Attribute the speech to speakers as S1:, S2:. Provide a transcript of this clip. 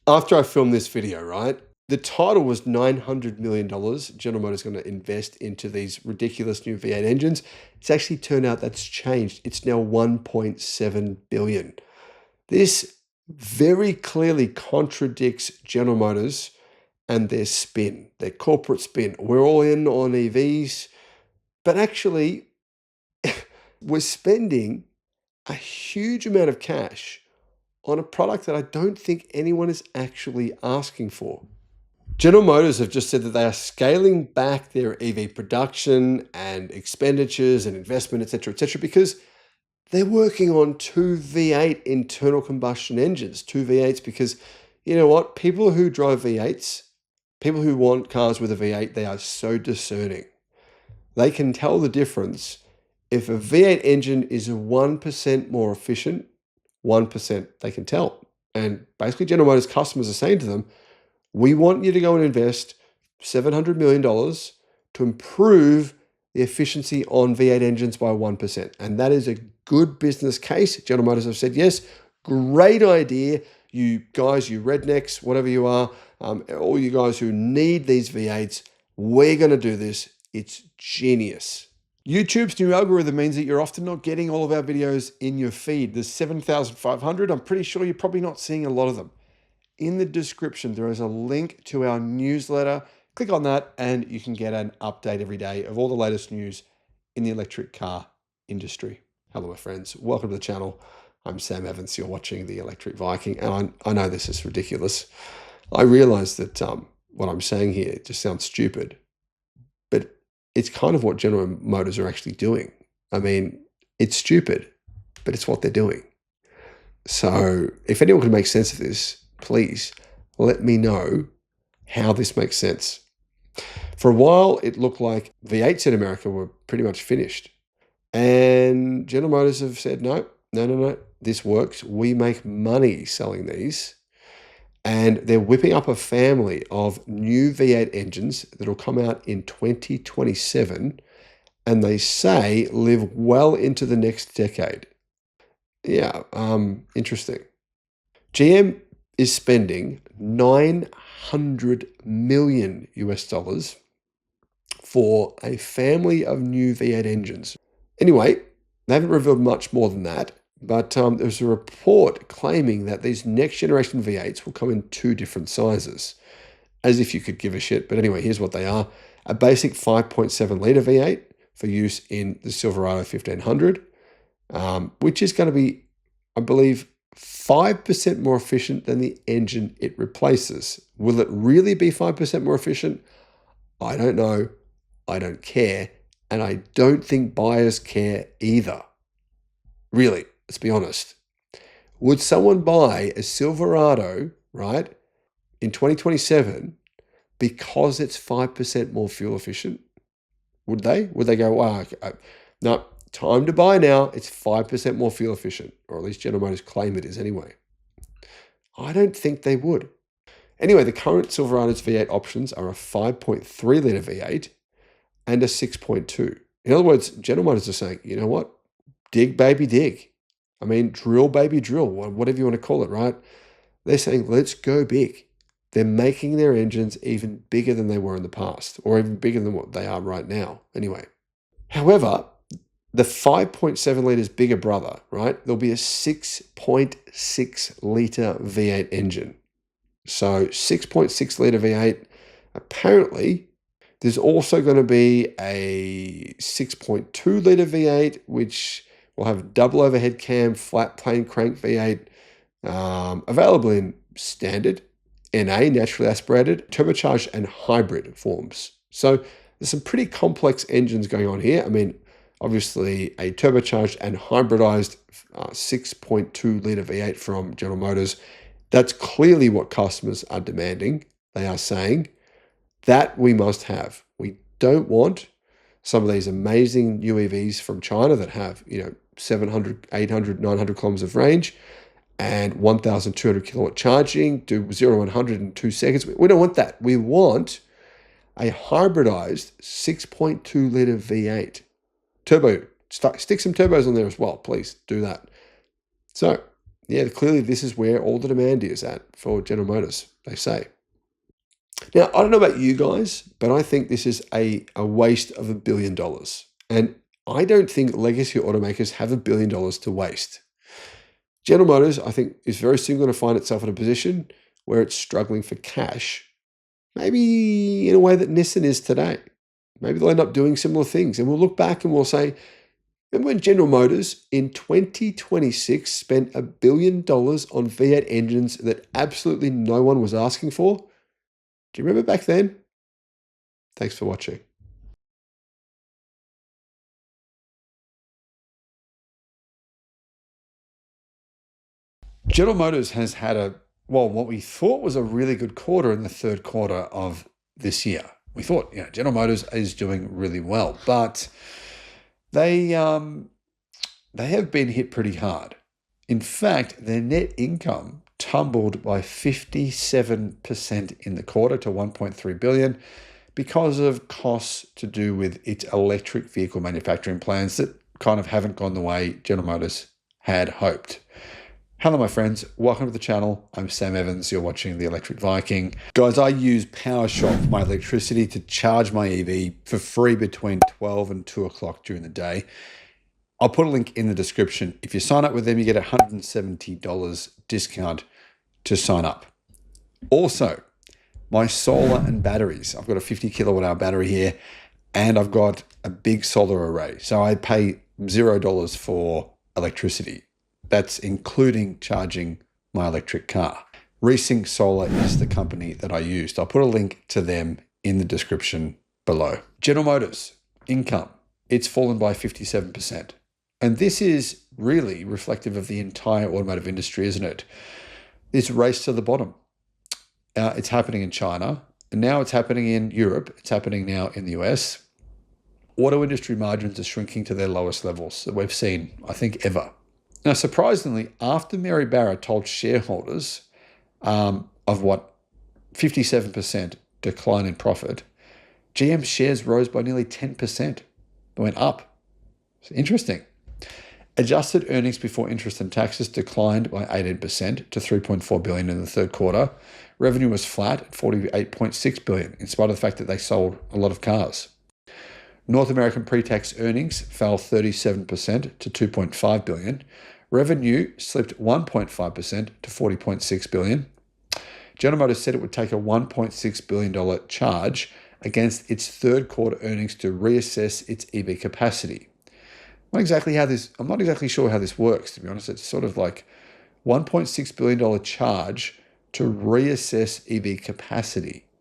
S1: After I filmed this video, right, the title was $900 million. General Motors going to invest into these ridiculous new V8 engines. It's actually turned out that's changed. It's now $1.7 billion. This very clearly contradicts General Motors and their spin, their corporate spin. We're all in on EVs, but actually we're spending a huge amount of cash on a product that I don't think anyone is actually asking for. General Motors have just said that they are scaling back their EV production and expenditures and investment, etc., because they're working on two V8 internal combustion engines, two V8s, because you know what? People who drive V8s, people who want cars with a V8, they are so discerning. They can tell the difference. If a V8 engine is 1% more efficient, 1%, they can tell. And basically General Motors customers are saying to them, we want you to go and invest $700 million to improve the efficiency on V8 engines by 1%. And that is a good business case. General Motors have said, yes, great idea. You guys, you rednecks, whatever you are, all you guys who need these V8s, we're going to do this. It's genius. YouTube's new algorithm means that you're often not getting all of our videos in your feed. There's 7,500. I'm pretty sure you're probably not seeing a lot of them. In the description, there is a link to our newsletter. Click on that and you can get an update every day of all the latest news in the electric car industry. Hello, my friends. Welcome to the channel. I'm Sam Evans. You're watching the Electric Viking. And I know this is ridiculous. I realize that what I'm saying here just sounds stupid, but it's kind of what General Motors are actually doing. I mean, it's stupid, but it's what they're doing. So if anyone can make sense of this, please let me know how this makes sense. For a while, it looked like V8s in America were pretty much finished. And General Motors have said, no, this works. We make money selling these. And they're whipping up a family of new V8 engines that will come out in 2027. And they say live well into the next decade. Yeah, interesting. GM is spending $900 million US for a family of new V8 engines. Anyway, they haven't revealed much more than that, but there's a report claiming that these next generation V8s will come in two different sizes, as if you could give a shit. But anyway, here's what they are. A basic 5.7 litre V8 for use in the Silverado 1500, which is going to be, I believe, 5% more efficient than the engine it replaces. Will it really be 5% more efficient? I don't know. I don't care. And I don't think buyers care either. Really, let's be honest. Would someone buy a Silverado, right, in 2027 because it's 5% more fuel efficient? Would they? Would they go, wow, no, time to buy now. It's 5% more fuel efficient, or at least General Motors claim it is anyway. I don't think they would. Anyway, the current Silverado's V8 options are a 5.3 litre V8 and a 6.2. In other words, General Motors are saying, you know what? Dig, baby, dig. I mean, drill, baby, drill, whatever you want to call it, right? They're saying, let's go big. They're making their engines even bigger than they were in the past, or even bigger than what they are right now. Anyway, however, the 5.7 litres bigger brother, right? There'll be a 6.6 litre V8 engine. So 6.6 litre V8. Apparently, there's also going to be a 6.2 litre V8, which will have double overhead cam, flat plane crank V8, available in standard, NA, naturally aspirated, turbocharged, and hybrid forms. So there's some pretty complex engines going on here. I mean, obviously a turbocharged and hybridized 6.2 litre V8 from General Motors. That's clearly what customers are demanding. They are saying that we must have. We don't want some of these amazing new EVs from China that have, 700, 800, 900 kilometers of range and 1,200 kilowatt charging, do 0 to 100 in 2 seconds. We don't want that. We want a hybridized 6.2 litre V8. Turbo, stick some turbos on there as well, please do that. So Yeah, clearly this is where all the demand is at for General Motors, they say. Now, I don't know about you guys, but I think this is a waste of $1 billion. And I don't think legacy automakers have $1 billion to waste. General Motors, I think, is very soon going to find itself in a position where it's struggling for cash, maybe in a way that Nissan is today. Maybe they'll end up doing similar things. And we'll look back and we'll say, remember when General Motors in 2026 spent $1 billion on V8 engines that absolutely no one was asking for? Do you remember back then? Thanks for watching. General Motors has had what we thought was a really good quarter in the third quarter of this year. We thought, General Motors is doing really well, but they have been hit pretty hard. In fact, their net income tumbled by 57% in the quarter to 1.3 billion because of costs to do with its electric vehicle manufacturing plans that kind of haven't gone the way General Motors had hoped. Hello, my friends. Welcome to the channel. I'm Sam Evans. You're watching the Electric Viking. Guys, I use PowerShop for my electricity to charge my EV for free between 12 and 2 o'clock during the day. I'll put a link in the description. If you sign up with them, you get a $170 discount to sign up. Also, my solar and batteries. I've got a 50 kilowatt hour battery here, and I've got a big solar array. So I pay $0 for electricity. That's including charging my electric car. Resync Solar is the company that I used. I'll put a link to them in the description below. General Motors, income, it's fallen by 57%. And this is really reflective of the entire automotive industry, isn't it? This race to the bottom. It's happening in China, and now it's happening in Europe. It's happening now in the US. Auto industry margins are shrinking to their lowest levels that we've seen, I think, ever. Now, surprisingly, after Mary Barra told shareholders of what 57% decline in profit, GM shares rose by nearly 10%. They went up. It's interesting. Adjusted earnings before interest and taxes declined by 18% to 3.4 billion in the third quarter. Revenue was flat at 48.6 billion, in spite of the fact that they sold a lot of cars. North American pre-tax earnings fell 37% to 2.5 billion. Revenue slipped 1.5% to 40.6 billion. General Motors said it would take a $1.6 billion charge against its third quarter earnings to reassess its EV capacity. I'm not exactly sure how this works, to be honest. It's sort of like $1.6 billion charge to reassess EV capacity.